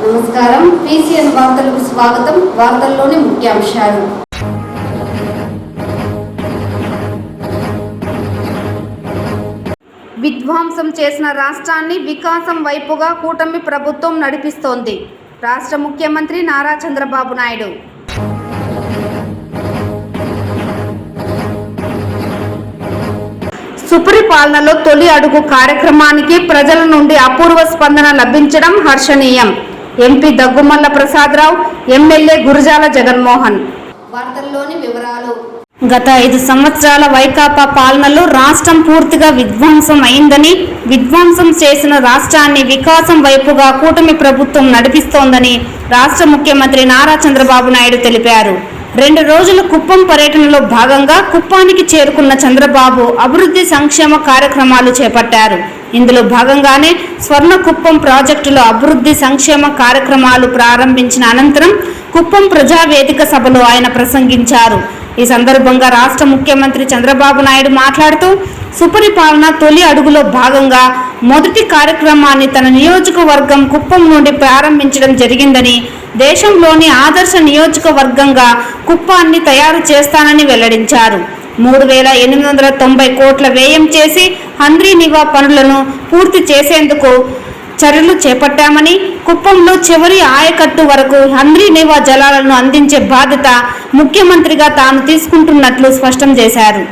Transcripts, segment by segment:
నమస్కారం. PCN వార్తలకు స్వాగతం. వార్తల్లోని ముఖ్యాంశాలు. విధ్వంసం చేసిన రాష్ట్రాన్ని వికాసం వైపుగా కూటమి ప్రభుత్వం నడిపిస్తోంది. రాష్ట్ర ముఖ్యమంత్రి నారా చంద్రబాబు నాయుడు. సుపరిపాలనలో తొలి అడుగు కార్యక్రమానికి ప్రజల నుండి అపూర్వ స్పందన లభించడం హర్షణీయం. MP Daggumalla Prasadarao, MLA Gurajala Jaganmohan. వార్తల్లోని వివరాలు. గత 5 సంవత్సరాల వైకాపా పాలనలో రాష్ట్రం పూర్తిగా విధ్వంసం అయిందని, విధ్వంసం చేసిన రాష్ట్రాన్ని వికాసం వైపుగా కూటమి ప్రభుత్వం నడిపిస్తోందని రాష్ట్ర ముఖ్యమంత్రి నారా చంద్రబాబు నాయుడు తెలిపారు. 2 రోజుల కుప్పం పర్యటనలో భాగంగా కుప్పానికి చేరుకున్న చంద్రబాబు అభివృద్ధి సంక్షేమ కార్యక్రమాలు చేపట్టారు. ఇందులో భాగంగానే స్వర్ణ కుప్పం ప్రాజెక్టులో అభివృద్ధి సంక్షేమ కార్యక్రమాలు ప్రారంభించిన అనంతరం కుప్పం ప్రజావేదిక సభలో ఆయన ప్రసంగించారు. ఈ సందర్భంగా రాష్ట్ర ముఖ్యమంత్రి చంద్రబాబు నాయుడు మాట్లాడుతూ, సుపరిపాలన తొలి అడుగులో భాగంగా మొదటి కార్యక్రమాన్ని తన నియోజకవర్గం కుప్పం నుండి ప్రారంభించడం జరిగిందని, దేశంలోని ఆదర్శ నియోజకవర్గంగా కుప్పాన్ని తయారు చేస్తానని వెల్లడించారు. 3,890 కోట్ల వ్యయం చేసి హంద్రీనివా పనులను పూర్తి చేసేందుకు చర్యలు చేపట్టామని, కుప్పంలో చివరి ఆయకట్టు వరకు హంద్రీనివా జలాలను అందించే బాధ్యత ముఖ్యమంత్రిగా తాను తీసుకుంటున్నట్లు స్పష్టం చేశారు.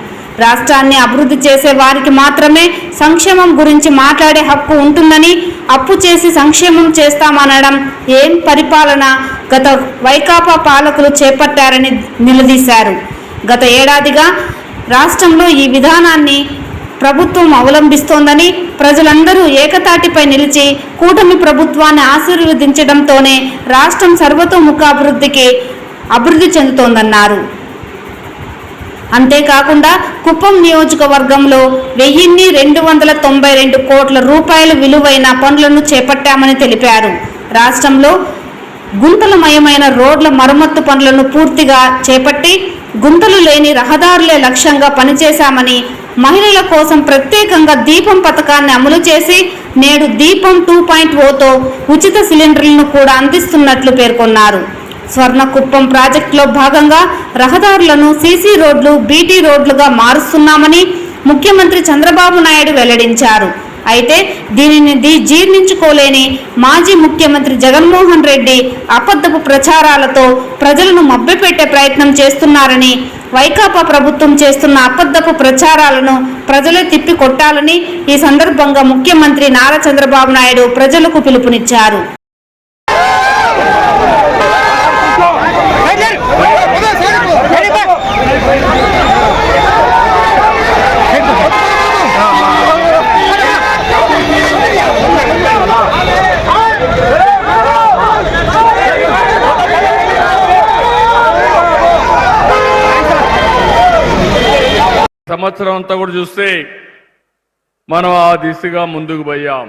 రాష్ట్రాన్ని అభివృద్ధి చేసే వారికి మాత్రమే సంక్షేమం గురించి మాట్లాడే హక్కు ఉంటుందని, అప్పు చేసి సంక్షేమం చేస్తామనడం ఏం పరిపాలన గత వైకాపా పాలకులు చేపట్టారని నిలదీశారు. గత ఏడాదిగా రాష్ట్రంలో ఈ విధానాన్ని ప్రభుత్వం అవలంబిస్తోందని, ప్రజలందరూ ఏకతాటిపై నిలిచి కూటమి ప్రభుత్వాన్ని ఆశీర్వదించడంతోనే రాష్ట్రం అభివృద్ధి చెందుతోందన్నారు. అంతేకాకుండా కుప్పం నియోజకవర్గంలో 1,292 కోట్ల రూపాయల విలువైన పనులను చేపట్టామని తెలిపారు. రాష్ట్రంలో గుంతలమయమైన రోడ్ల మరమ్మత్తు పనులను పూర్తిగా చేపట్టి గుంతలు లేని రహదారులే లక్ష్యంగా పనిచేశామని, మహిళల కోసం ప్రత్యేకంగా దీపం పథకాన్ని అమలు చేసి నేడు దీపం 2.0తో ఉచిత సిలిండర్లను కూడా అందిస్తున్నట్లు పేర్కొన్నారు. స్వర్ణకుప్పం ప్రాజెక్టులో భాగంగా రహదారులను సీసీ రోడ్లు, బీటీ రోడ్లుగా మారుస్తున్నామని ముఖ్యమంత్రి చంద్రబాబు నాయుడు వెల్లడించారు. అయితే దీనిని జీర్ణించుకోలేని మాజీ ముఖ్యమంత్రి జగన్మోహన్ రెడ్డి అబద్ధపు ప్రచారాలతో ప్రజలను మభ్యపెట్టే ప్రయత్నం చేస్తున్నారని, వైకాపా ప్రభుత్వం చేస్తున్న అబద్ధపు ప్రచారాలను ప్రజలే తిప్పికొట్టాలని ఈ సందర్భంగా ముఖ్యమంత్రి నారా చంద్రబాబు నాయుడు ప్రజలకు పిలుపునిచ్చారు. సంవత్సరం అంతా కూడా చూస్తే మనం ఆ దిశగా ముందుకు పోయాం.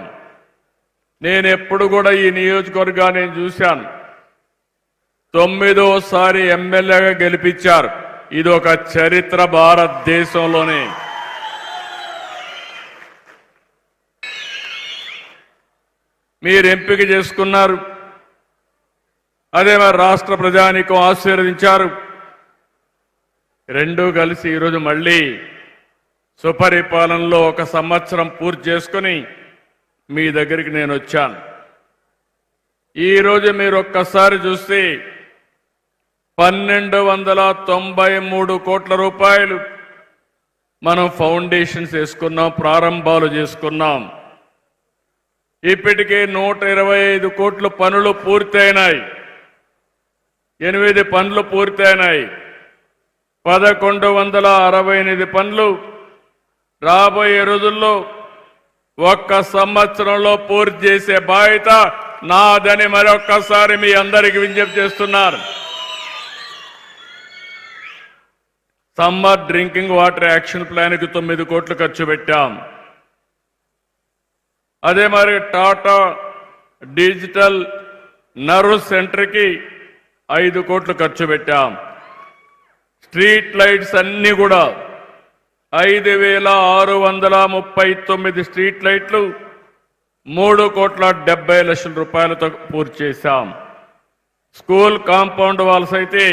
నేను ఎప్పుడు కూడా ఈ నియోజకవర్గాన్ని చూశాను. 9వ ఎమ్మెల్యేగా గెలిపించారు. ఇది ఒక చరిత్ర భారతదేశంలోనే. మీరు ఎంపిక చేసుకున్నారు, అదే మరి రాష్ట్ర ప్రజానీకం ఆశీర్వదించారు. రెండూ కలిసి ఈరోజు మళ్ళీ సుపరిపాలనలో 1 సంవత్సరం పూర్తి చేసుకుని మీ దగ్గరికి నేను వచ్చాను. ఈరోజు మీరు ఒక్కసారి చూస్తే 1,293 కోట్ల రూపాయలు మనం ఫౌండేషన్స్ వేసుకున్నాం, ప్రారంభాలు చేసుకున్నాం. ఇప్పటికే 125 కోట్ల పనులు పూర్తయినాయి, 8 పనులు పూర్తయినాయి, 1,168 పనులు రాబోయే రోజుల్లో 1 సంవత్సరంలో పూర్తి చేసే బాధ్యత నాదని మరొక్కసారి మీ అందరికీ విజ్ఞప్తి చేస్తున్నారు. సమ్మర్ డ్రింకింగ్ వాటర్ యాక్షన్ ప్లాన్కి 9 కోట్లు ఖర్చు పెట్టాం. అదే మరి టాటా డిజిటల్ నర్వ్ సెంటర్కి 5 కోట్లు ఖర్చు పెట్టాం. స్ట్రీట్ లైట్స్ అన్ని కూడా 5,639 స్ట్రీట్ లైట్లు 3,70,00,000 పూర్తి చేశాం. స్కూల్ కాంపౌండ్ వాల్స్ అయితే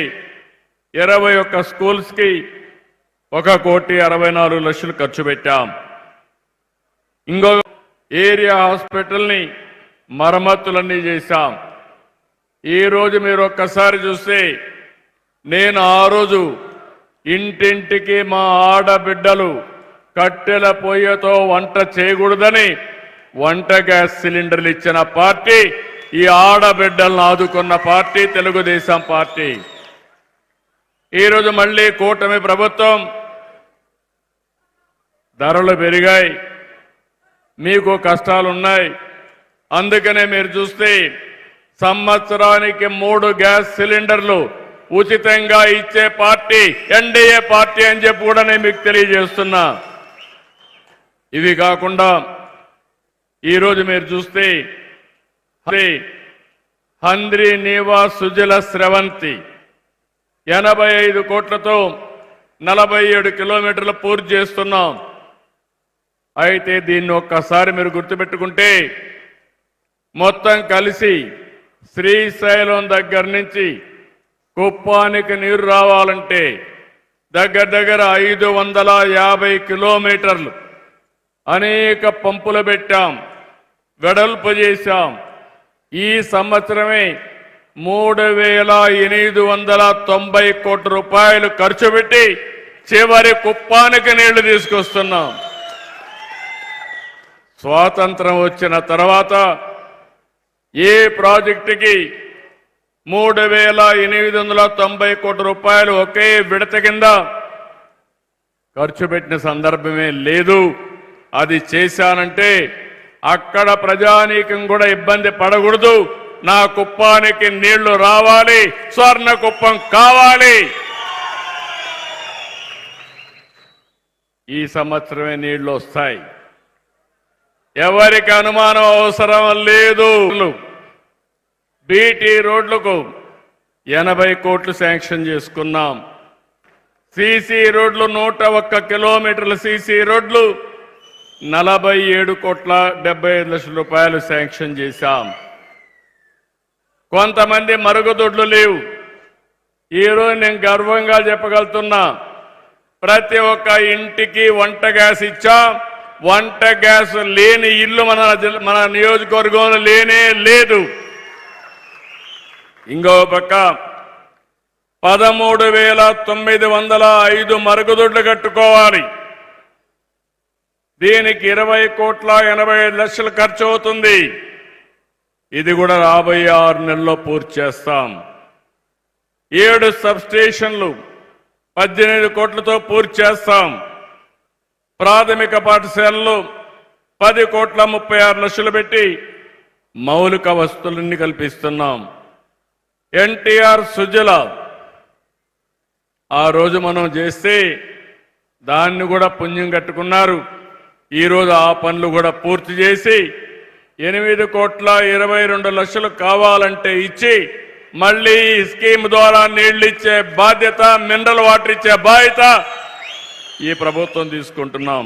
21 స్కూల్స్కి 1,64,00,000 ఖర్చు పెట్టాం. ఇంకో ఏరియా హాస్పిటల్ని మరమ్మతులన్నీ చేశాం. ఈరోజు మీరు ఒక్కసారి చూస్తే నేను ఆ రోజు ఇంటింటికి మా ఆడబిడ్డలు కట్టెల పొయ్యతో వంట చేయకూడదని వంట గ్యాస్ సిలిండర్లు ఇచ్చిన పార్టీ, ఈ ఆడబిడ్డలను ఆదుకున్న పార్టీ తెలుగుదేశం పార్టీ. ఈరోజు మళ్ళీ కూటమి ప్రభుత్వం ధరలు పెరిగాయి, మీకు కష్టాలున్నాయి. అందుకనే మీరు చూస్తే సంవత్సరానికి 3 గ్యాస్ సిలిండర్లు ఉచితంగా ఇచ్చే పార్టీ ఎన్డీఏ పార్టీ అని చెప్పి కూడా నేను మీకు తెలియజేస్తున్నా. ఇవి కాకుండా ఈరోజు మీరు చూస్తే హంద్రీ నీవా సుజల స్రవంతి 85 కోట్లతో 47 కిలోమీటర్లు పూర్తి చేస్తున్నాం. అయితే దీన్ని ఒక్కసారి మీరు గుర్తుపెట్టుకుంటే మొత్తం కలిసి శ్రీశైలం దగ్గర నుంచి కుప్పానికి నీరు రావాలంటే దగ్గర 550 కిలోమీటర్లు అనేక పంపులు పెట్టాం, వెడల్పు చేశాం. ఈ సంవత్సరమే 3,890 కోట్ల రూపాయలు ఖర్చు పెట్టి చివరి కుప్పానికి నీళ్లు తీసుకొస్తున్నాం. స్వాతంత్రం వచ్చిన తర్వాత ఏ ప్రాజెక్టుకి 3,890 కోట్ల రూపాయలు ఒకే విడత కింద ఖర్చు పెట్టిన సందర్భమే లేదు. అది చేశానంటే అక్కడ ప్రజానీకం కూడా ఇబ్బంది పడకూడదు. నా కుప్పానికి నీళ్లు రావాలి, స్వర్ణ కుప్పం కావాలి. ఈ సంవత్సరమే నీళ్లు వస్తాయి, ఎవరికి అనుమానం అవసరం లేదు. బీటీ రోడ్లకు 80 కోట్లు శాంక్షన్ చేసుకున్నాం. సీసీ రోడ్లు 101 కిలోమీటర్ల సీసీ రోడ్లు 47,75,00,000 రూపాయలు శాంక్షన్ చేశాం. కొంతమంది మరుగుదొడ్లు లేవు. ఈరోజు నేను గర్వంగా చెప్పగలుగుతున్నా, ప్రతి ఒక్క ఇంటికి వంట గ్యాస్ ఇచ్చాం. వంట గ్యాస్ లేని ఇల్లు మన నియోజకవర్గంలో లేనే లేదు. ఇంకో పక్క 13,905 మరుగుదొడ్లు కట్టుకోవాలి. దీనికి 20,85,00,000 ఖర్చు అవుతుంది. ఇది కూడా రాబోయే 6 నెలల్లో పూర్తి చేస్తాం. 7 సబ్ స్టేషన్లు 18 కోట్లతో పూర్తి చేస్తాం. ప్రాథమిక పాఠశాలలు 10,36,00,000 పెట్టి మౌలిక వసతులన్నీ కల్పిస్తున్నాం. ఎన్టీఆర్ సుజల ఆ రోజు మనం చేస్తే దాన్ని కూడా పుణ్యం కట్టుకున్నారు. ఈరోజు ఆ పనులు కూడా పూర్తి చేసి 8,22,00,000 కావాలంటే ఇచ్చి మళ్ళీ ఈ స్కీమ్ ద్వారా నీళ్లు ఇచ్చే బాధ్యత, మినరల్ వాటర్ ఇచ్చే బాధ్యత ఈ ప్రభుత్వం తీసుకుంటున్నాం.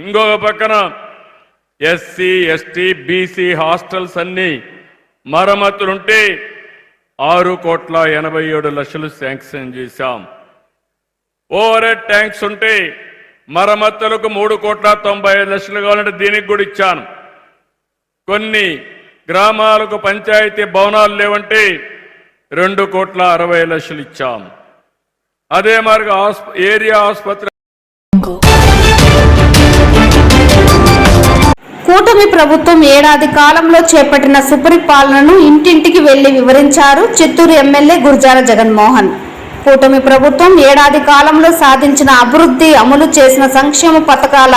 ఇంకొక పక్కన ఎస్సీ, ఎస్టీ, బీసీ హాస్టల్స్ అన్ని మరమ్మతులుంటే 6,87,00,000 శాంక్షన్ చేశాం. ఓవర్ హెడ్ ట్యాంక్స్ ఉంటే మరమ్మతులకు 3,95,00,000 కావాలంటే దీనికి కూడా ఇచ్చాను. కొన్ని గ్రామాలకు పంచాయతీ భవనాలు లేవంటే 2,60,00,000 ఇచ్చాం. అదే మరి ఏరియా ఆసుపత్రి. కూటమి ప్రభుత్వం ఏడాది కాలంలో చేపట్టిన సుపరిపాలనను ఇంటింటికి వెళ్లి వివరించారు చిత్తూరు ఎమ్మెల్యే గురజాల జగన్మోహన్. కూటమి ప్రభుత్వం ఏడాది కాలంలో సాధించిన అభివృద్ధి, అమలు చేసిన సంక్షేమ పథకాల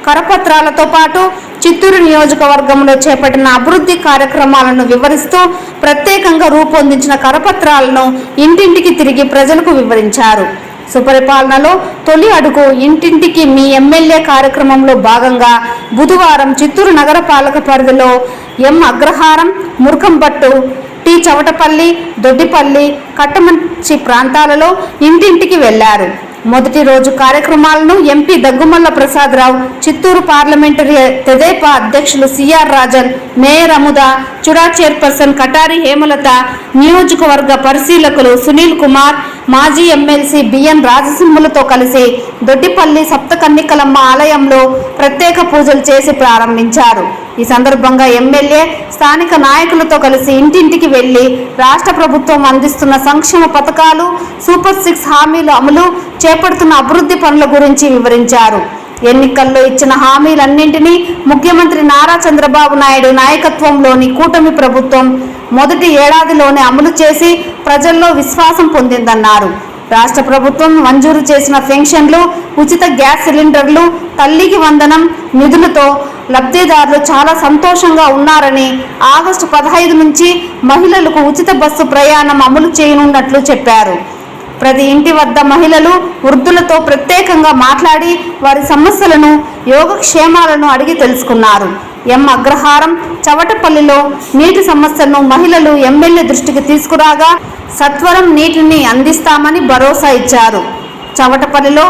కరపత్రాలతో పాటు చిత్తూరు నియోజకవర్గంలో చేపట్టిన అభివృద్ధి కార్యక్రమాలను వివరిస్తూ ప్రత్యేకంగా రూపొందించిన కరపత్రాలను ఇంటింటికి తిరిగి ప్రజలకు వివరించారు. సుపరిపాలనలో తొలి అడుగు ఇంటింటికి మీ ఎమ్మెల్యే కార్యక్రమంలో భాగంగా బుధవారం చిత్తూరు నగరపాలక పరిధిలో ఎం అగ్రహారం, మురుకంపట్టు, టి చవటపల్లి, దొడ్డిపల్లి, కట్టమంచి ప్రాంతాలలో ఇంటింటికి వెళ్లారు. మొదటి రోజు కార్యక్రమాలను ఎంపీ దగ్గుమల్ల ప్రసాదరావు, చిత్తూరు పార్లమెంటరీ తెదేపా అధ్యక్షులు CR Rajan, mayor Amuda, CUDA chairperson Katari Hemalatha, నియోజకవర్గ పరిశీలకులు సునీల్ కుమార్, మాజీ ఎమ్మెల్సీ బిఎన్ రాజసింహులతో కలిసి దొడ్డిపల్లి సప్తకన్నికలమ్మ ఆలయంలో ప్రత్యేక పూజలు చేసి ప్రారంభించారు. ఈ సందర్భంగా ఎమ్మెల్యే స్థానిక నాయకులతో కలిసి ఇంటింటికి వెళ్లి రాష్ట్ర ప్రభుత్వం అందిస్తున్న సంక్షేమ పథకాలు, సూపర్ 6 హామీల అమలు, చేపడుతున్న అభివృద్ధి పనుల గురించి వివరించారు. ఎన్నికల్లో ఇచ్చిన హామీలన్నింటినీ ముఖ్యమంత్రి నారా చంద్రబాబు నాయుడు నాయకత్వంలోని కూటమి ప్రభుత్వం మొదటి ఏడాదిలోనే అమలు చేసి ప్రజల్లో విశ్వాసం పొందిందన్నారు. రాష్ట్ర ప్రభుత్వం మంజూరు చేసిన పెన్షన్లు, ఉచిత గ్యాస్ సిలిండర్లు, తల్లికి వందనం నిధులతో లబ్ధిదారులు చాలా సంతోషంగా ఉన్నారని, ఆగస్టు 15 నుంచి మహిళలకు ఉచిత బస్సు ప్రయాణం అమలు చేయనున్నట్లు చెప్పారు. ప్రతి ఇంటి వద్ద మహిళలు, వృద్ధులతో ప్రత్యేకంగా మాట్లాడి వారి సమస్యలను, యోగక్షేమాలను అడిగి తెలుసుకున్నారు. అగ్రహారం, చవటపల్లిలో నీటి సమస్యను మహిళలు ఎమ్మెల్యే దృష్టికి తీసుకురాగా సత్వరం నీటిని అందిస్తామని భరోసా ఇచ్చారు. చవటపల్లిలో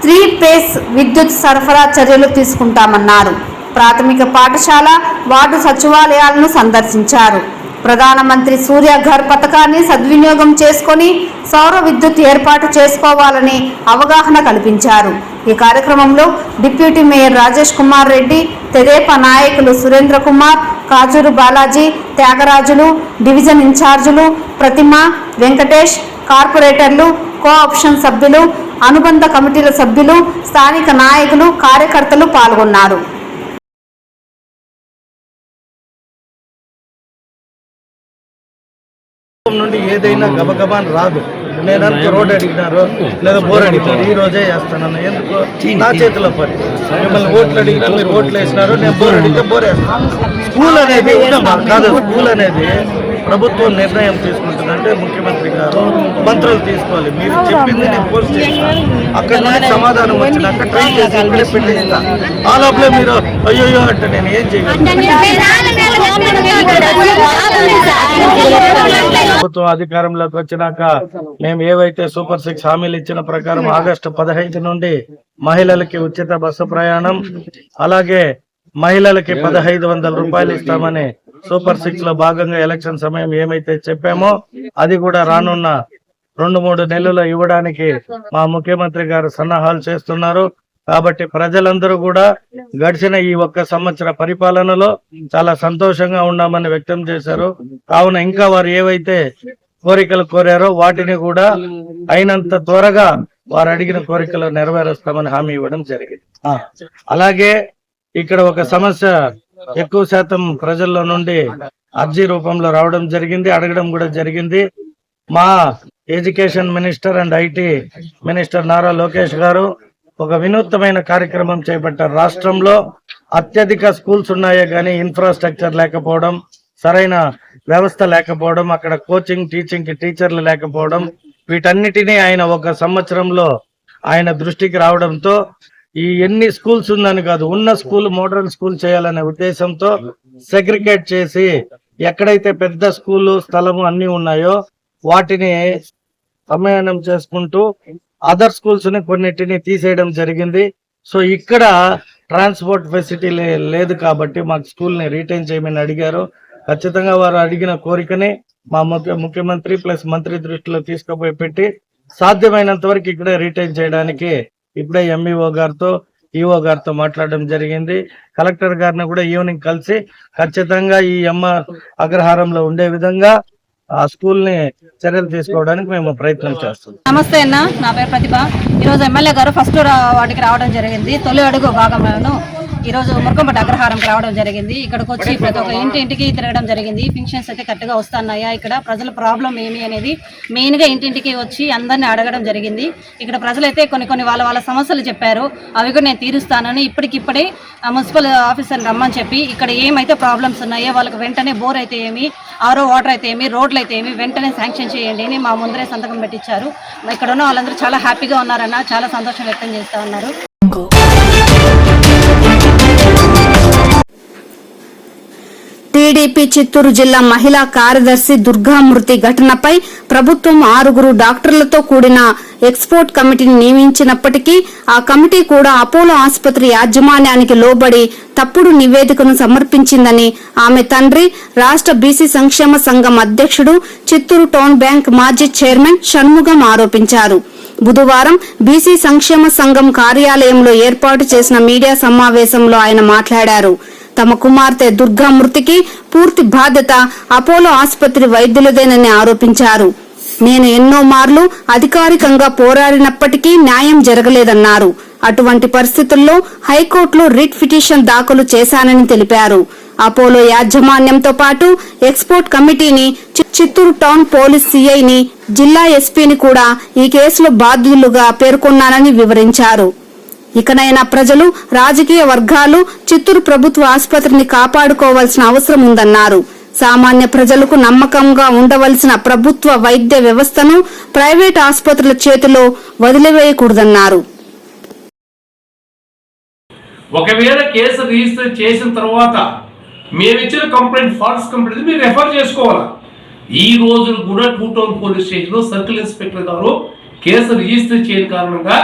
3 ఫేజ్ విద్యుత్ సరఫరా చర్యలు తీసుకుంటామన్నారు. ప్రాథమిక పాఠశాల, వార్డు సచివాలయాలను సందర్శించారు. ప్రధానమంత్రి సూర్య ఘర్ పథకాన్ని సద్వినియోగం చేసుకొని సౌర విద్యుత్ ఏర్పాటు చేసుకోవాలని అవగాహన కల్పించారు. ఈ కార్యక్రమంలో డిప్యూటీ మేయర్ రాజేష్ కుమార్ రెడ్డి, తెదేపా నాయకులు సురేంద్ర కుమార్, కాజూరు బాలాజీ, త్యాగరాజులు, డివిజన్ ఇన్ఛార్జీలు ప్రతిమ, వెంకటేష్, కార్పొరేటర్లు, కోఆప్షన్ సభ్యులు, అనుబంధ కమిటీల సభ్యులు, స్థానిక నాయకులు, కార్యకర్తలు పాల్గొన్నారు. నుండి ఏదైనా గబగబాన్ రాదు. నేనంతా రోడ్ అడిగినారు లేదా బోర్ అడిగినారు, ఈ రోజే చేస్తానన్న. ఎందుకు? నా చేతిలో పని. మిమ్మల్ని ఓట్లు అడిగినా మీరు ఓట్లు వేసినారు, నేను బోర్ అడిగితే బోర్ వేస్తాను. స్కూల్ అనేది కాదు, స్కూల్ అనేది ప్రభుత్వం నిర్ణయం తీసుకుంటుందంటే ముఖ్యమంత్రి గారు, మంత్రులు తీసుకోవాలి. మీరు చెప్పింది నేను పోస్ట్ చేస్తాను. అక్కడ నుండి సమాధానం వచ్చినాక ట్రైన్ చేసి ఇక్కడే పెట్టేస్తా. ఆ లోపలే మీరు అయ్యో అంటే నేను ఏం చేయగలను? ప్రభుత్వం అధికారంలోకి వచ్చినాక మేము ఏవైతే సూపర్ 6 హామీలు ఇచ్చిన ప్రకారం ఆగస్టు 15 నుండి మహిళలకి ఉచిత బస్సు ప్రయాణం, అలాగే మహిళలకి 1500 రూపాయలు ఇస్తామని సూపర్ 6 లో భాగంగా ఎలక్షన్ సమయం ఏమైతే చెప్పామో అది కూడా రానున్న 2-3 నెలల్లో ఇవ్వడానికి మా ముఖ్యమంత్రి గారు సన్నాహాలు చేస్తున్నారు. కాబట్టి ప్రజలందరూ కూడా గడిచిన ఈ 1 సంవత్సర పరిపాలనలో చాలా సంతోషంగా ఉన్నామని వ్యక్తం చేశారు. కావున ఇంకా వారు ఏవైతే కోరికలు కోరారో వాటిని కూడా అయినంత త్వరగా వారు అడిగిన కోరికలు నెరవేరుస్తామని హామీ ఇవ్వడం జరిగింది. అలాగే ఇక్కడ ఒక సమస్య ఎక్కువ శాతం ప్రజల్లో నుండి అర్జీ రూపంలో రావడం జరిగింది, అడగడం కూడా జరిగింది. మా education minister and IT minister Nara Lokesh గారు ఒక వినూత్నమైన కార్యక్రమం చేపట్టారు. రాష్ట్రంలో అత్యధిక స్కూల్స్ ఉన్నాయే కానీ ఇన్ఫ్రాస్ట్రక్చర్ లేకపోవడం, సరైన వ్యవస్థ లేకపోవడం, అక్కడ కోచింగ్ టీచింగ్ కి టీచర్లు లేకపోవడం, వీటన్నిటినీ ఆయన 1 సంవత్సరంలో ఆయన దృష్టికి రావడంతో ఈ ఎన్ని స్కూల్స్ ఉందని కాదు, ఉన్న స్కూల్ మోడర్న్ స్కూల్ చేయాలనే ఉద్దేశంతో సెగ్రిగేట్ చేసి ఎక్కడైతే పెద్ద స్కూలు స్థలము అన్ని ఉన్నాయో వాటిని సమ్మేళనం చేసుకుంటూ అదర్ స్కూల్స్ ని కొన్నిటిని తీసేయడం జరిగింది. సో ఇక్కడ ట్రాన్స్పోర్ట్ ఫెసిలిటీ లేదు కాబట్టి మాకు స్కూల్ ని రీటైన్ చేయమని అడిగారు. ఖచ్చితంగా వారు అడిగిన కోరికని మా ముఖ్యమంత్రి ప్లస్ మంత్రి దృష్టిలో తీసుకుపోయి పెట్టి సాధ్యమైనంత వరకు ఇక్కడే రీటైన్ చేయడానికి ఇప్పుడే ఎంఈఓ గారితో ఈఓ గారితో మాట్లాడడం జరిగింది. కలెక్టర్ గారిని కూడా ఈవినింగ్ కలిసి ఖచ్చితంగా ఈ అగ్రహారంలో ఉండే విధంగా ఆ స్కూల్ ని చర్యలు తీసుకోవడానికి మేము ప్రయత్నం చేస్తున్నాం. నమస్తే అన్న, నా పేరు ప్రతిభ. ఈరోజు ఎమ్మెల్యే గారు ఫస్ట్ వాటికి రావడం జరిగింది. తొలి అడుగు భాగంలోను ఈరోజు మురకంపట అగ్రహారంకి రావడం జరిగింది. ఇక్కడికి వచ్చి ప్రతి ఒక్క ఇంటింటికి తిరగడం జరిగింది. పింఛన్స్ అయితే కరెక్ట్గా వస్తున్నాయా, ఇక్కడ ప్రజల ప్రాబ్లం ఏమి అనేది మెయిన్గా ఇంటింటికి వచ్చి అందరినీ అడగడం జరిగింది. ఇక్కడ ప్రజలైతే కొన్ని వాళ్ళ సమస్యలు చెప్పారు, అవి కూడా నేను తీరుస్తానని ఇప్పటికిప్పుడే మున్సిపల్ ఆఫీసర్ని రమ్మని చెప్పి ఇక్కడ ఏమైతే ప్రాబ్లమ్స్ ఉన్నాయో వాళ్ళకి వెంటనే బోర్ అయితే ఏమి, ఆరో వాటర్ అయితే ఏమి, రోడ్లు అయితే ఏమి వెంటనే శాంక్షన్ చేయండి అని మా ముందరే సంతకం పెట్టించారు. ఇక్కడ ఉన్న వాళ్ళందరూ చాలా హ్యాపీగా ఉన్నారన్న, చాలా సంతోషం వ్యక్తం చేస్తూ ఉన్నారు. టీడీపీ చిత్తూరు జిల్లా మహిళా కార్యదర్శి దుర్గామృతి ఘటనపై ప్రభుత్వం 6 డాక్టర్లతో కూడిన ఎక్స్పర్ట్ కమిటీని నియమించినప్పటికీ ఆ కమిటీ కూడా అపోలో ఆసుపత్రి యాజమాన్యానికి లోబడి తప్పుడు నివేదికను సమర్పించిందని ఆమె తండ్రి రాష్ట్ర బీసీ సంక్షేమ సంఘం అధ్యక్షుడు చిత్తూరు టౌన్ బ్యాంక్ మాజీ చైర్మన్ షణ్ముగం ఆరోపించారు. బుధవారం బీసీ సంక్షేమ సంఘం కార్యాలయంలో ఏర్పాటు చేసిన మీడియా సమావేశంలో ఆయన మాట్లాడారు. తమ కుమార్తె దుర్గా మృతికి పూర్తి బాధ్యత అపోలో ఆసుపత్రి వైద్యులదేనని ఆరోపించారు. నేను ఎన్నో మార్లు అధికారికంగా పోరాడినప్పటికీ న్యాయం జరగలేదన్నారు. అటువంటి పరిస్థితుల్లో హైకోర్టులో రిట్ పిటిషన్ దాఖలు చేశానని తెలిపారు. అపోలో యాజమాన్యంతో పాటు ఎక్స్పర్ట్ కమిటీని, చిత్తూరు టౌన్ పోలీస్ సిఐని, జిల్లా ఎస్పీని కూడా ఈ కేసులో బాధ్యులుగా పేర్కొన్నానని వివరించారు. ఇకనైనా ప్రజలు, రాజకీయ వర్గాలు చిత్తూరు ప్రభుత్వ ఆసుపత్రిని కాపాడుకోవాల్సిన అవసరం ఉందన్నారు. సామాన్య ప్రజలకు నమ్మకంగా ఉండవలసిన ప్రభుత్వ వైద్య వ్యవస్థను ప్రైవేట్ ఆసుపత్రుల చేతిలో వదిలివేయకూడదన్నారు. ఒకవేళ కేసు రిజిస్టర్ చేసిన తర్వాత మేమిచ్చిన కంప్లైంట్ ఫాల్స్ కంప్లైంట్ మీరు రెఫర్ చేసుకోవాలా. ఈ రోజు కూడా 2 టౌన్ పోలీస్ స్టేషన్లో సర్కిల్ ఇన్స్పెక్టర్ గారు కేసు రిజిస్టర్ చేయని కారణంగా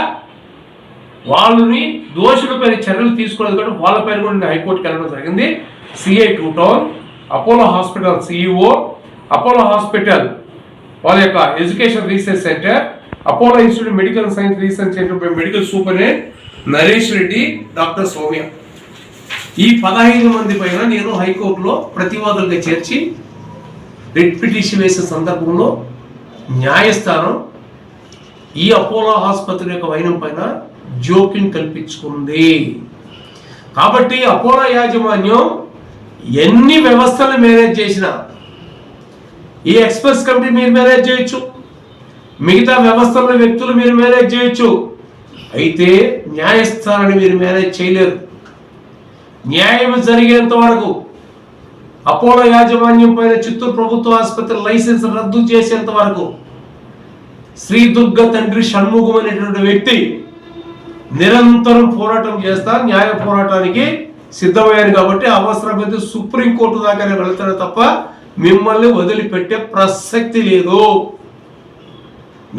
వాళ్ళని దోషులపై చర్యలు తీసుకోలేదు కాబట్టి వాళ్ళపైన కూడా హైకోర్టుకి వెళ్ళడం జరిగింది. CI 2 town, Apollo hospital CEO, Apollo hospital వాళ్ళ యొక్క education research centre, Apollo institute medical science research centre medical superintendent Naresh Reddy, doctor Soumya, ఈ 15 మంది పైన నేను హైకోర్టులో ప్రతివాదులుగా చేర్చి రిట్ పిటిషన్ వేసే సందర్భంలో న్యాయస్థానం ఈ అపోలో ఆసుపత్రి యొక్క వైనం పైన జోక్యం కల్పించుకుంది. కాబట్టి అపోలో యాజమాన్యం ఎన్ని వ్యవస్థలు మేనేజ్ చేసినా ఈ ఎక్స్ప్రెస్ కమిటీ మీరు మేనేజ్ చేయొచ్చు, మిగతా వ్యవస్థల వ్యక్తులు మీరు మేనేజ్ చేయొచ్చు, అయితే న్యాయస్థానాన్ని మీరు మేనేజ్ చేయలేరు. న్యాయం జరిగేంత వరకు అపోలో యాజమాన్యం పైన చిత్తూరు ప్రభుత్వ ఆసుపత్రి లైసెన్స్ రద్దు చేసేంత వరకు శ్రీ దుర్గ తండ్రి షణ్ముగం అనేటువంటి వ్యక్తి నిరంతరం పోరాటం చేస్తా, న్యాయ పోరాటానికి సిద్ధమయ్యారు. కాబట్టి అవసరమైతే సుప్రీంకోర్టు దాకానే వెళ్తారు తప్ప మిమ్మల్ని వదిలిపెట్టే ప్రసక్తి లేదు.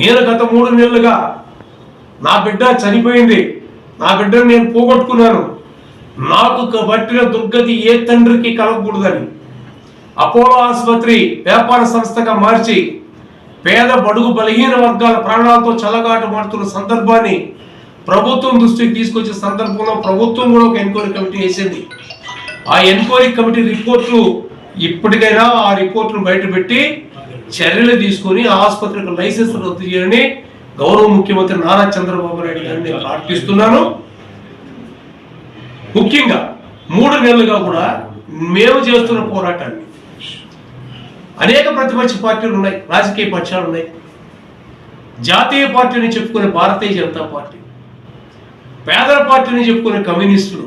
నేను గత 3 నెలలుగా నా బిడ్డ చనిపోయింది, నా బిడ్డను నేను పోగొట్టుకున్నాను, నాకు పట్టిన దుర్గతి ఏ తండ్రికి కలగకూడదని అపోలో ఆసుపత్రి వ్యాపార సంస్థగా మార్చి పేద బడుగు బలహీన వర్గాల ప్రాణాలతో చల్లగాటు మారుతున్న సందర్భాన్ని ప్రభుత్వం దృష్టికి తీసుకొచ్చే సందర్భంలో ప్రభుత్వం కూడా ఒక ఎంక్వైరీ కమిటీ వేసింది. ఆ ఎంక్వైరీ కమిటీ రిపోర్టు ఇప్పటికైనా ఆ రిపోర్టును బయటపెట్టి చర్యలు తీసుకొని ఆ ఆసుపత్రికి లైసెన్స్ రద్దు చేయాలని గౌరవ ముఖ్యమంత్రి నారా చంద్రబాబు నాయుడు గారిని నేను ప్రార్థిస్తున్నాను. ముఖ్యంగా 3 నెలలుగా కూడా మేము చేస్తున్న పోరాటాన్ని అనేక ప్రతిపక్ష పార్టీలు ఉన్నాయి, రాజకీయ పక్షాలు ఉన్నాయి, జాతీయ పార్టీని చెప్పుకునే భారతీయ జనతా పార్టీ, పేదల పార్టీని చెప్పుకునే కమ్యూనిస్టులు,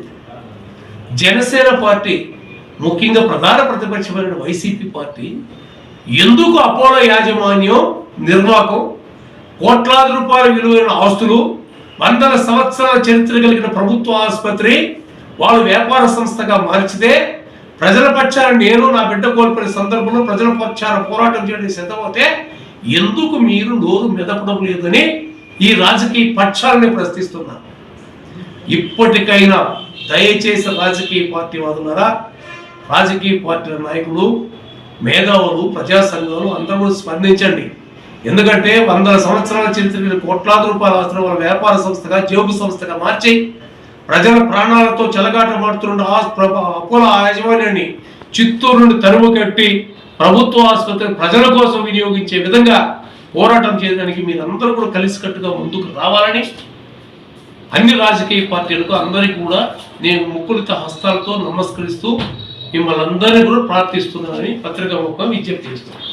జనసేన పార్టీ, ముఖ్యంగా ప్రధాన ప్రతిపక్షమైన వైసీపీ పార్టీ ఎందుకు అపోలో యాజమాన్యం నిర్వాహకం, కోట్లాది రూపాయల విలువైన ఆస్తులు, 100 సంవత్సరాల చరిత్ర కలిగిన ప్రభుత్వ ఆసుపత్రి వాళ్ళు వ్యాపార సంస్థగా మార్చితే ప్రజల పక్షాన నేను నా బిడ్డ కోల్పోయిన సందర్భంలో ప్రజల పక్షాన పోరాటం చేయడానికి సిద్ధమవుతే ఎందుకు మీరు నోరు మెదపడం లేదని ఈ రాజకీయ పక్షాలని ప్రశ్నిస్తున్నారు. ఇప్పటికైనా దయచేసి రాజకీయ పార్టీ వాదులారా, రాజకీయ పార్టీల నాయకులు, మేధావులు, ప్రజా సంఘాలు అందరూ స్పందించండి. ఎందుకంటే 100 సంవత్సరాల చరిత్ర కోట్లాది రూపాయల ఆస్తులు వాళ్ళ వ్యాపార సంస్థగా, జేబు సంస్థగా మార్చి ప్రజల ప్రాణాలతో చెలగాటమాడుతున్న అపోలో యాజమాన్యాన్ని చిత్తూరు నుండి తరుము కట్టి ప్రభుత్వ ఆసుపత్రి ప్రజల కోసం వినియోగించే విధంగా పోరాటం చేయడానికి మీరందరూ కూడా కలిసికట్టుగా ముందుకు రావాలని అన్ని రాజకీయ పార్టీలకు అందరికీ కూడా నేను ముక్కులిత హస్తాలతో నమస్కరిస్తూ మిమ్మల్ని అందరినీ కూడా ప్రార్థిస్తున్నానని పత్రికా ముఖంగా విజ్ఞప్తి చేస్తున్నాను.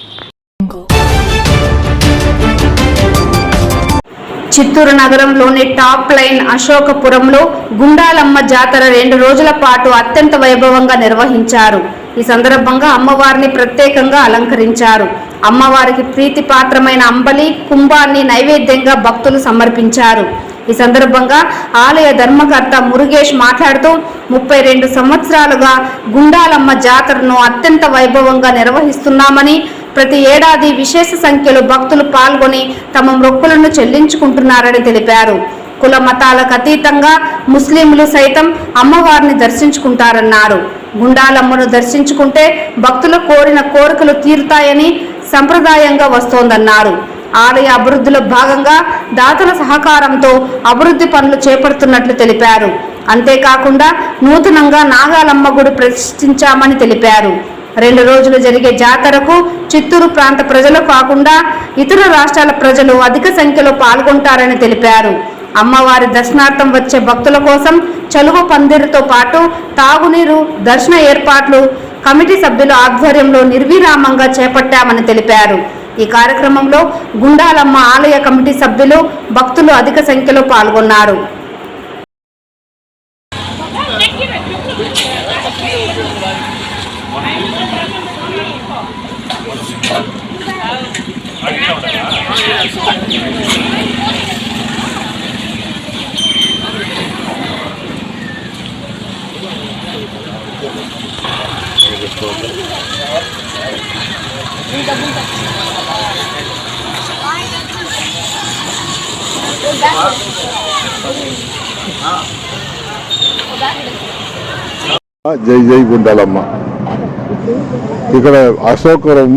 చిత్తూరు నగరంలోని టాప్ లైన్ అశోకపురంలో గుండాలమ్మ జాతర 2 రోజుల పాటు అత్యంత వైభవంగా నిర్వహించారు. ఈ సందర్భంగా అమ్మవారిని ప్రత్యేకంగా అలంకరించారు. అమ్మవారికి ప్రీతిపాత్రమైన అంబలి, కుంభాన్ని నైవేద్యంగా భక్తులు సమర్పించారు. ఈ సందర్భంగా ఆలయ ధర్మకర్త మురుగేష్ మాట్లాడుతూ 32 సంవత్సరాలుగా గుండాలమ్మ జాతరను అత్యంత వైభవంగా నిర్వహిస్తున్నామని, ప్రతి ఏడాది విశేష సంఖ్యలో భక్తులు పాల్గొని తమ మొక్కులను చెల్లించుకుంటున్నారని తెలిపారు. కుల మతాలకు అతీతంగా ముస్లింలు సైతం అమ్మవారిని దర్శించుకుంటారన్నారు. గుండాలమ్మను దర్శించుకుంటే భక్తులు కోరిన కోరికలు తీరుతాయని సంప్రదాయంగా వస్తోందన్నారు. ఆలయ అభివృద్ధిలో భాగంగా దాతల సహకారంతో అభివృద్ధి పనులు చేపడుతున్నట్లు తెలిపారు. అంతేకాకుండా నూతనంగా నాగాలమ్మ గుడి ప్రతిష్ఠించామని తెలిపారు. 2 రోజులు జరిగే జాతరకు చిత్తూరు ప్రాంత ప్రజలు కాకుండా ఇతర రాష్ట్రాల ప్రజలు అధిక సంఖ్యలో పాల్గొంటారని తెలిపారు. అమ్మవారి దర్శనార్థం వచ్చే భక్తుల కోసం చలువ పందిరితో పాటు తాగునీరు, దర్శన ఏర్పాట్లు కమిటీ సభ్యుల ఆధ్వర్యంలో నిర్విరామంగా చేపట్టామని తెలిపారు. ఈ కార్యక్రమంలో గుండాలమ్మ ఆలయ కమిటీ సభ్యులు, భక్తులు అధిక సంఖ్యలో పాల్గొన్నారు. జై జై గుండాలమ్మ. ఇక్కడ అశోకవరం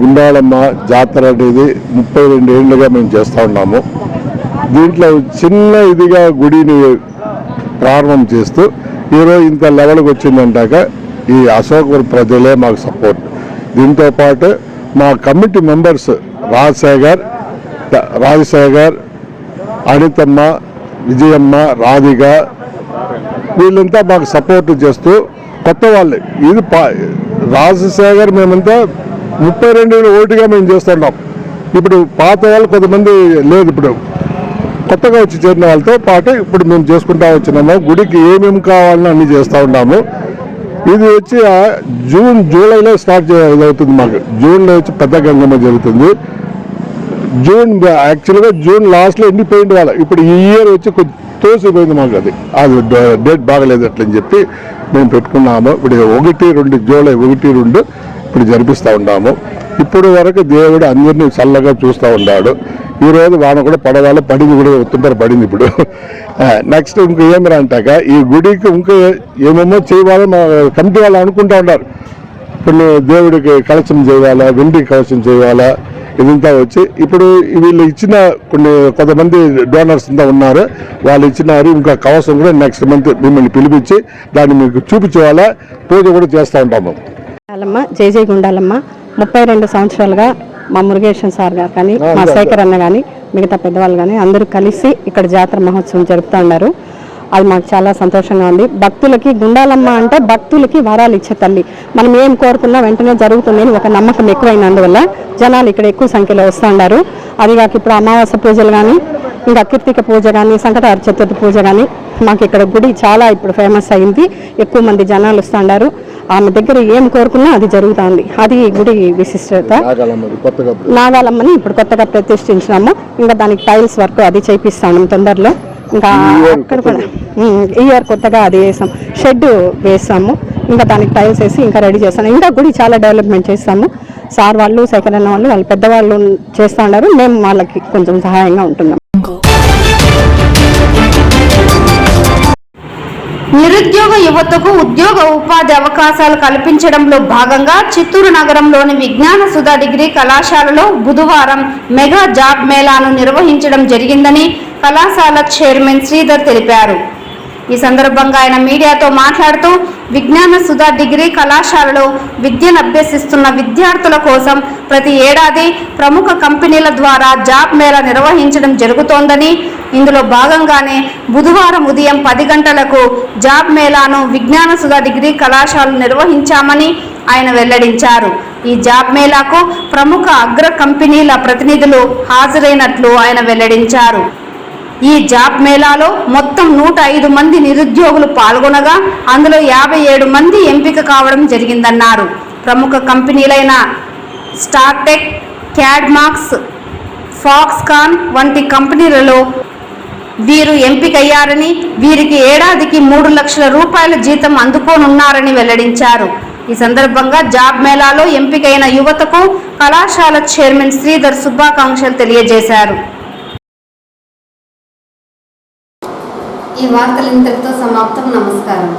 గుండాలమ్మ జాతర అనేది 32 ఏళ్ళుగా మేము చేస్తూ ఉన్నాము. దీంట్లో చిన్న ఇదిగా గుడిని ప్రారంభం చేస్తూ ఈరోజు ఇంత లెవెల్కి వచ్చిందంటాక ఈ అశోకవరం ప్రజలే మాకు సపోర్ట్. దీంతో పాటు మా కమిటీ మెంబర్స్ రాజశేఖర్, అనితమ్మ, విజయమ్మ, రాధిక వీళ్ళంతా మాకు సపోర్ట్ చేస్తూ కొత్త వాళ్ళే. ఇది రాజశేఖర్ మేమంతా 32 ఓటుగా మేము చేస్తున్నాం. ఇప్పుడు పాత వాళ్ళు కొంతమంది లేదు, ఇప్పుడు కొత్తగా వచ్చి చేరిన వాళ్ళతో పాటు ఇప్పుడు మేము చేసుకుంటా వచ్చినాము. గుడికి ఏమేమి కావాలని అన్ని చేస్తూ ఉన్నాము. ఇది వచ్చి జూలైలో స్టార్ట్ అవుతుంది. మాకు జూన్లో వచ్చి పెద్ద గంగమ్మ జరుగుతుంది. యాక్చువల్గా జూన్ లాస్ట్లో ఎండిపోయింది వాళ్ళ. ఇప్పుడు ఈ ఇయర్ వచ్చి కొంచెం తోసిపోయింది మాకు. అది డేట్ బాగలేదు అట్లని చెప్పి మేము పెట్టుకున్నాము. ఇప్పుడు 1-2 జూలై 1-2 ఇప్పుడు జరిపిస్తూ ఉన్నాము. ఇప్పుడు వరకు దేవుడు అందరినీ చల్లగా చూస్తూ ఉన్నాడు. ఈరోజు వాన కూడా పడవాలి, పడింది కూడా తుంపర పడింది. ఇప్పుడు నెక్స్ట్ ఇంక ఏమిరా అంటాక ఈ గుడికి ఇంకా ఏమేమో చేయాలో మా కమిటీ వాళ్ళు అనుకుంటూ ఉన్నారు. కొన్ని దేవుడికి కలశం చేయాలా, వెండి కలశం చేయాలా, ఇదంతా వచ్చి ఇప్పుడు వీళ్ళు ఇచ్చిన కొంతమంది డోనర్స్ అంతా ఉన్నారు. వాళ్ళు ఇచ్చినారు. ఇంకా కవసం కూడా నెక్స్ట్ మంత్ మిమ్మల్ని పిలిపించి దాన్ని మీకు చూపించేవాళ్ళ పూజ కూడా చేస్తూ ఉంటాము. జై జై గుండాలమ్మ 32 సంవత్సరాలుగా మా మురుగేశన్ సార్ గారు కానీ, మా శేఖర్ అన్న కానీ, మిగతా పెద్దవాళ్ళు కానీ అందరూ కలిసి ఇక్కడ జాతర మహోత్సవం జరుపుతూ ఉన్నారు. అది మాకు చాలా సంతోషంగా ఉంది. భక్తులకి గుండాలమ్మ అంటే భక్తులకి వరాలు ఇచ్చే తల్లి. మనం ఏం కోరుకున్నా వెంటనే జరుగుతుందని ఒక నమ్మకం ఎక్కువైనందువల్ల జనాలు ఇక్కడ ఎక్కువ సంఖ్యలో వస్తూ ఉన్నారు. అదిగాక ఇప్పుడు అమావాస్య పూజలు కానీ, ఇంకా కీర్తిక పూజ కానీ, సంకటహర చతుర్థి పూజ కానీ మాకు ఇక్కడ గుడి చాలా ఇప్పుడు ఫేమస్ అయింది. ఎక్కువ మంది జనాలు వస్తూ ఉన్నారు. ఆమె దగ్గర ఏం కోరుకున్నా అది జరుగుతుంది. అది గుడి విశిష్టత. నాగాలమ్మని ఇప్పుడు కొత్తగా ప్రతిష్ఠించినాము. ఇంకా దానికి టైల్స్ వర్క్ అది చేపిస్తాము తొందరలో. ఇంకా అక్కడ కూడా ఈ ఇయర్ కొత్తగా అది వేసాం, షెడ్ వేసాము. ఇంకా దానికి టైల్స్ వేసి ఇంకా రెడీ చేస్తాను. ఇంకా గుడి చాలా డెవలప్మెంట్ చేస్తాము. సార్ వాళ్ళు, సెకండ్ అన్న వాళ్ళు పెద్దవాళ్ళు చేస్తూ ఉన్నారు. మేము వాళ్ళకి కొంచెం సహాయంగా ఉంటున్నాం. నిరుద్యోగ యువతకు ఉద్యోగ ఉపాధి అవకాశాలు కల్పించడంలో భాగంగా చిత్తూరు నగరంలోని విజ్ఞాన సుధా డిగ్రీ కళాశాలలో బుధవారం మెగా జాబ్ మేళాను నిర్వహించడం జరిగిందని కళాశాల చైర్మన్ శ్రీధర్ తెలిపారు. ఈ సందర్భంగా ఆయన మీడియాతో మాట్లాడుతూ విజ్ఞాన సుధా డిగ్రీ కళాశాలలో విద్యను అభ్యసిస్తున్న విద్యార్థుల కోసం ప్రతి ఏడాది ప్రముఖ కంపెనీల ద్వారా జాబ్ మేళా నిర్వహించడం జరుగుతోందని, ఇందులో భాగంగానే బుధవారం ఉదయం 10 గంటలకు జాబ్ మేళాను విజ్ఞాన సుధా డిగ్రీ కళాశాల నిర్వహించామని ఆయన వెల్లడించారు. ఈ జాబ్ మేళాకు ప్రముఖ అగ్ర కంపెనీల ప్రతినిధులు హాజరైనట్లు ఆయన వెల్లడించారు. ఈ జాబ్ మేళాలో మొత్తం 105 మంది నిరుద్యోగులు పాల్గొనగా అందులో 57 మంది ఎంపిక కావడం జరిగిందన్నారు. ప్రముఖ కంపెనీలైన స్టార్టెక్, క్యాడ్మాక్స్, ఫాక్స్కాన్ వంటి కంపెనీలలో వీరు ఎంపికయ్యారని, వీరికి ఏడాదికి 3 లక్షల రూపాయల జీతం అందుకోనున్నారని వెల్లడించారు. ఈ సందర్భంగా జాబ్ మేళాలో ఎంపికైన యువతకు కళాశాల చైర్మన్ శ్రీధర్ శుభాకాంక్షలు తెలియజేశారు. ఈ వార్తలు ఇంతటితో సమాప్తం. నమస్కారం.